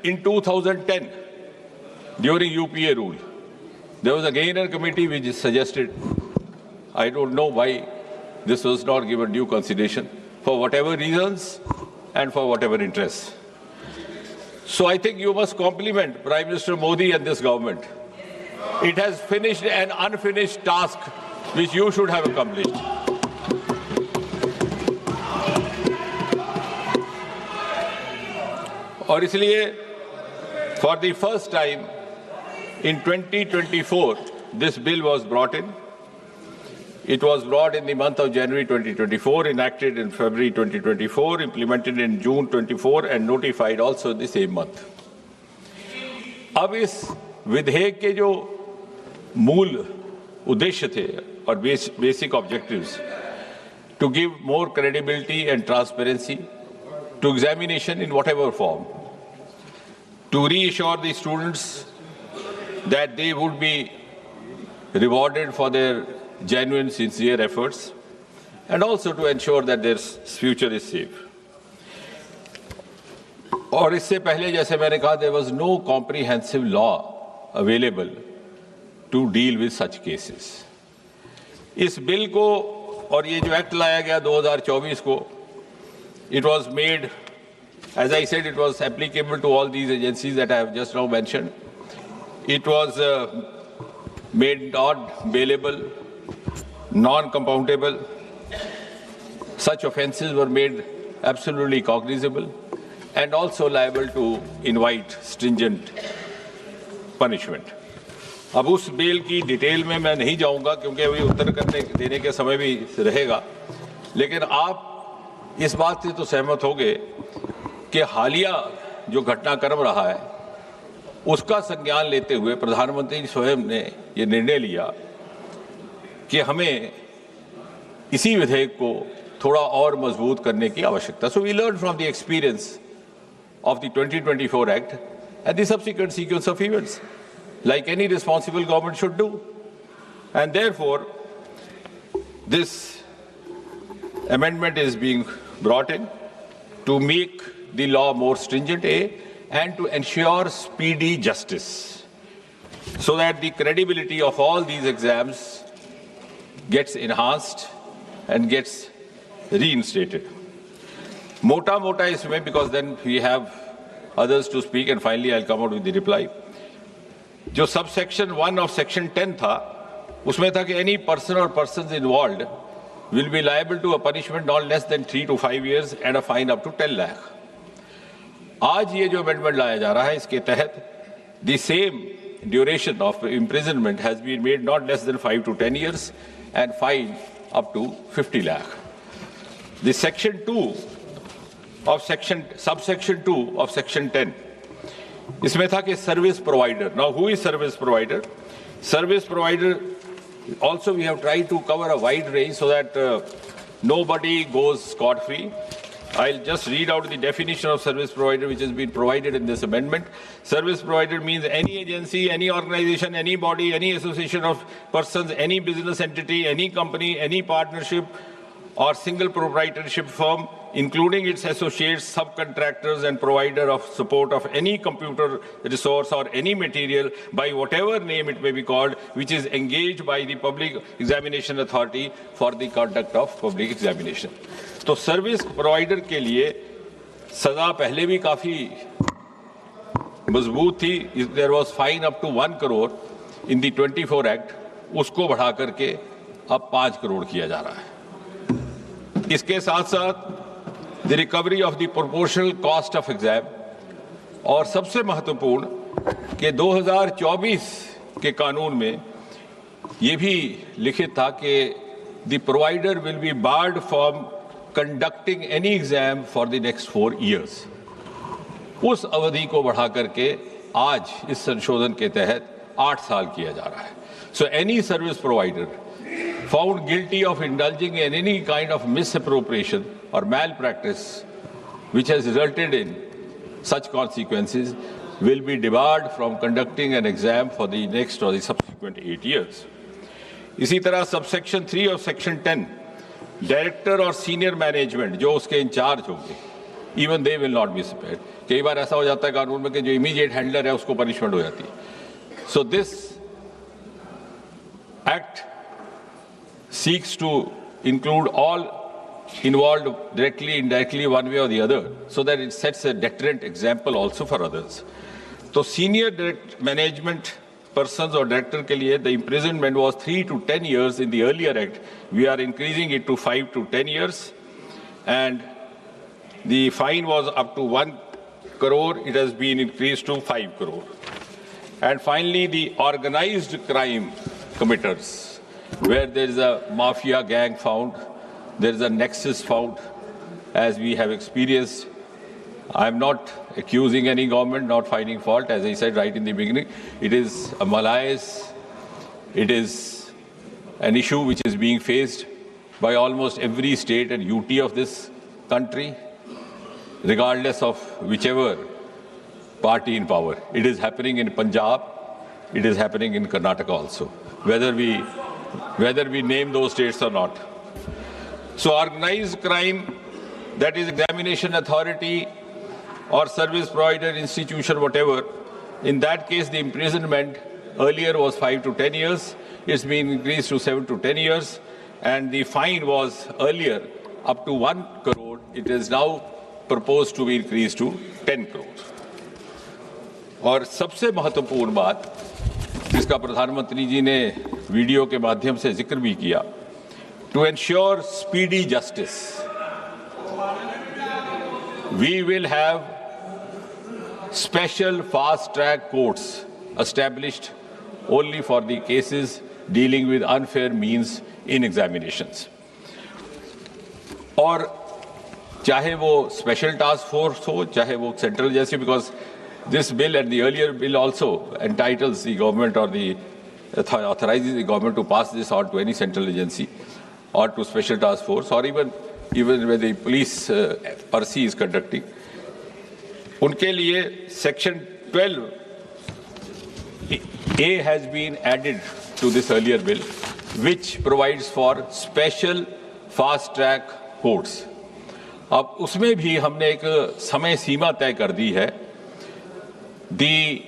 in 2010, during UPA rule, there was a Gainer committee which suggested, I don't know why this was not given due consideration, for whatever reasons and for whatever interests. So I think you must compliment Prime Minister Modi and this government. It has finished an unfinished task which you should have accomplished. और इसलिए for the first time in 2024 this bill was brought in. It was brought in the month of January 2024, enacted in February 2024, implemented in June 24 and notified also the same month. अब इस विधेयक के जो मूल उद्देश्य थे और basic objectives, to give more credibility and transparency to examination in whatever form, to reassure the students that they would be rewarded for their genuine, sincere efforts, and also to ensure that their future is safe. और इससे पहले जैसे मैंने कहा, there was no comprehensive law available to deal with such cases. इस bill को और ये जो एक्ट लाया गया 2024 को, it was made, as I said, it was applicable to all these agencies that I have just now mentioned. It was made not bailable, non-compoundable. Such offences were made absolutely cognizable and also liable to invite stringent punishment. अब उस bill की detail में मैं नहीं जाऊंगा क्योंकि अभी उत्तर देने के समय भी रहेगा, लेकिन आप इस बात से तो सहमत होंगे कि हालिया जो घटनाक्रम रहा है उसका संज्ञान लेते हुए प्रधानमंत्री स्वयं ने ये निर्णय लिया कि हमें इसी विधेयक को थोड़ा और मजबूत करने की आवश्यकता. So we learned from the experience of the 2024 Act and the subsequent sequence of events, like any responsible government should do. And therefore, this amendment is being brought in to make the law more stringent, and to ensure speedy justice, so that the credibility of all these exams gets enhanced and gets reinstated. Mota isme, because then we have others to speak, and finally I'll come out with the reply. जो subsection 1 of section 10 था, उसमें था कि any person or persons involved will be liable to a punishment not less than 3 to 5 years and a fine up to 10 lakh. आज ये जो amendment लाया जा रहा है, इसके तहत the same duration of imprisonment has been made not less than 5 to 10 years and fine up to 50 lakh. The section 2 of subsection 2 of section 10, इसमें था कि service provider. Now, who is service provider? Service provider, also we have tried to cover a wide range so that nobody goes scot-free. I'll just read out the definition of service provider which has been provided in this amendment. Service provider means any agency, any organization, any body, any association of persons, any business entity, any company, any partnership or single proprietorship firm, including its associates, subcontractors and provider of support of any computer resource or any material by whatever name it may be called, which is engaged by the Public Examination Authority for the conduct of public examination. तो service provider के लिए सजा पहले भी काफी मजबूत थी. There was fine up to 1 crore in the 24 act, उसको बढ़ा करके अब 5 करोड़ किया जा रहा है. इसके साथ साथ the recovery of the proportional cost of exam, और सबसे महत्वपूर्ण कि 2024 के कानून में ये भी लिखित था कि the provider will be board from conducting any exam for the next 4 years. उस अवधि को बढ़ा करके आज इस संशोधन के तहत 8 साल किया जा रहा है. So any service provider found guilty of indulging in any kind of misappropriation or malpractice which has resulted in such consequences will be debarred from conducting an exam for the next or the subsequent 8 years. इसी तरह subsection 3 of section 10, director और senior management जो उसके in charge होंगे even they will not be spared. कई बार ऐसा हो जाता है कानून में कि जो इमीडिएट हैंडलर है उसको पनिशमेंट हो जाती है. So this act seeks to include all involved directly, indirectly, one way or the other, so that it sets a deterrent example also for others. तो senior direct management persons or director के लिए the imprisonment was 3 to 10 years in the earlier act. We are increasing it to 5 to 10 years, and the fine was up to 1 crore. It has been increased to 5 crore. And finally, the organized crime committers, where there is a mafia gang found, there is a nexus found, as we have experienced. I am not accusing any government, not finding fault. As I said right in the beginning, it is a malaise. It is an issue which is being faced by almost every state and UT of this country, regardless of whichever party in power. It is happening in Punjab. It is happening in Karnataka also, whether we name those states or not. So organized crime, that is examination authority or service provider institution, whatever, in that case the imprisonment earlier was 5 to 10 years. It's been increased to 7 to 10 years, and the fine was earlier up to 1 crore. It is now proposed to be increased to 10 crore. और सबसे महत्वपूर्ण बात जिसका प्रधानमंत्री जी ने video के माध्यम से जिक्र भी किया, to ensure speedy justice, we will have special fast-track courts established only for the cases dealing with unfair means in examinations. और चाहे वो स्पेशल टास्क फोर्स हो, चाहे वो सेंट्रल जैसे, because this bill and the earlier bill also entitles the government or the authorizes the government to pass this on to any central agency or to special task force, or even where the police Percy is conducting. उनके लिए section 12A has been added to this earlier bill, which provides for special fast track courts. अब उसमें भी हमने एक समय सीमा तय कर दी है. The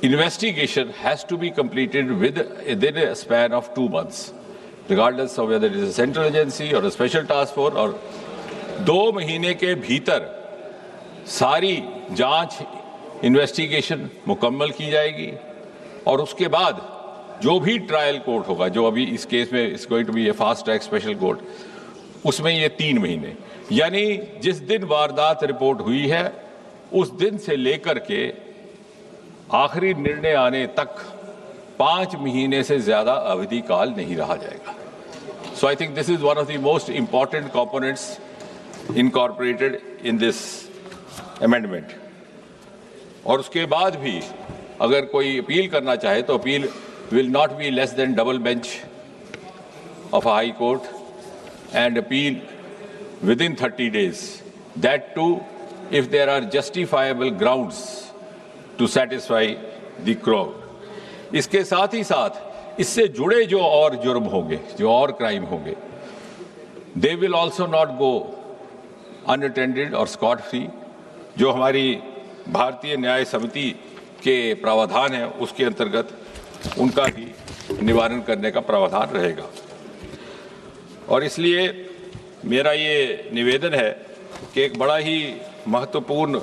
investigation has to be completed within a span of 2 months, regardless of whether it is a central agency or a special task force. और 2 महीने के भीतर सारी जांच इन्वेस्टिगेशन मुकम्मल की जाएगी, और उसके बाद जो भी ट्रायल कोर्ट होगा, जो अभी इस केस में is going to be a fast track special court, उसमें ये 3 महीने, यानी जिस दिन वारदात रिपोर्ट हुई है उस दिन से लेकर के आखिरी निर्णय आने तक 5 महीने से ज्यादा अवधि काल नहीं रहा जाएगा. So I think this is one of the most important components incorporated in this amendment. और उसके बाद भी अगर कोई अपील करना चाहे तो appeal will not be less than double bench of a high court, and appeal within 30 days. That too, if there are justifiable grounds to satisfy the crowd. इसके साथ ही साथ इससे जुड़े जो और जुर्म होंगे, जो और क्राइम होंगे, they will also not go unattended or scot free. जो हमारी भारतीय न्याय समिति के प्रावधान है उसके अंतर्गत उनका भी निवारण करने का प्रावधान रहेगा. और इसलिए मेरा ये निवेदन है कि एक बड़ा ही महत्वपूर्ण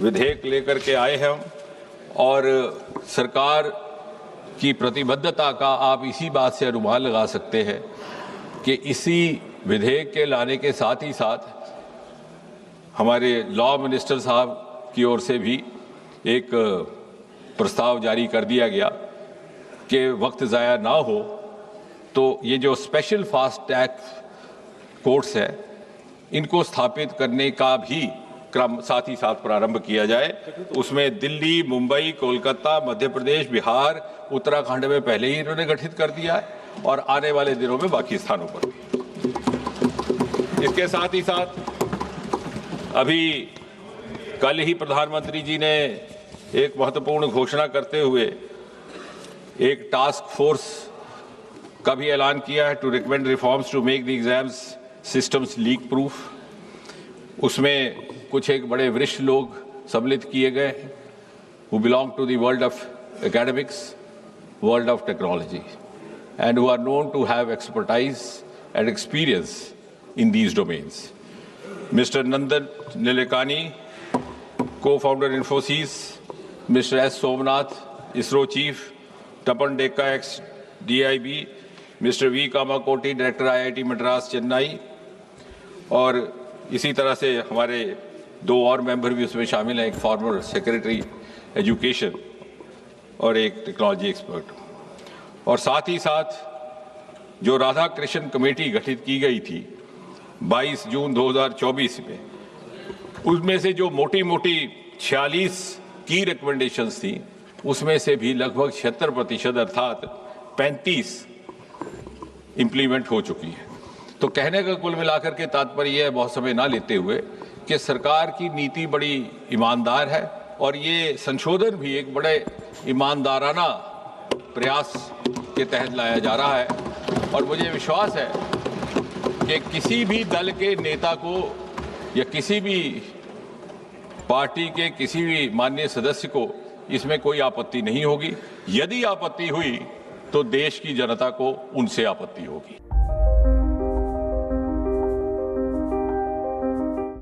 विधेयक लेकर के आए हैं हम, और सरकार की प्रतिबद्धता का आप इसी बात से अनुमान लगा सकते हैं कि इसी विधेयक के लाने के साथ ही साथ हमारे लॉ मिनिस्टर साहब की ओर से भी एक प्रस्ताव जारी कर दिया गया कि वक्त ज़ाया ना हो तो ये जो स्पेशल फास्ट ट्रैक कोर्ट्स है इनको स्थापित करने का भी क्रम साथ ही साथ प्रारंभ किया जाए. उसमें दिल्ली, मुंबई, कोलकाता, मध्य प्रदेश, बिहार, उत्तराखंड में पहले ही इन्होंने गठित कर दिया है और आने वाले दिनों में बाकी स्थानों पर भी. इसके साथ ही साथ अभी कल ही प्रधानमंत्री जी ने एक महत्वपूर्ण घोषणा करते हुए एक टास्क फोर्स का भी ऐलान किया है to recommend reforms to make the exams systems leak proof. उसमें कुछ एक बड़े वरिष्ठ लोग सम्मिलित किए गए हैं who belong to the world of academics, world of technology, and who are known to have expertise and experience in these domains. Mr. Nandan Nilekani, co-founder Infosys, Mr. S. Somnath, ISRO chief, Tapan Dekka, ex-DIB, Mr. V. Kamakoti, director IIT Madras, Chennai, और इसी तरह से हमारे दो और member भी उसमें शामिल हैं, एक फॉर्मर सेक्रेटरी एजुकेशन और एक टेक्नोलॉजी एक्सपर्ट। और साथ ही साथ जो राधा कृष्ण कमेटी गठित की गई थी 22 जून 2024 में, उसमें से जो मोटी मोटी 46 की रिकमेंडेशंस थी, उसमें से भी लगभग 76% अर्थात 35 इंप्लीमेंट हो चुकी है। तो कहने का कुल मिलाकर के तात्पर्य है, बहुत समय ना लेते हुए, कि सरकार की नीति बड़ी ईमानदार है और ये संशोधन भी एक बड़े ईमानदाराना प्रयास के तहत लाया जा रहा है। और मुझे विश्वास है कि किसी भी दल के नेता को या किसी भी पार्टी के किसी भी माननीय सदस्य को इसमें कोई आपत्ति नहीं होगी। यदि आपत्ति हुई तो देश की जनता को उनसे आपत्ति होगी।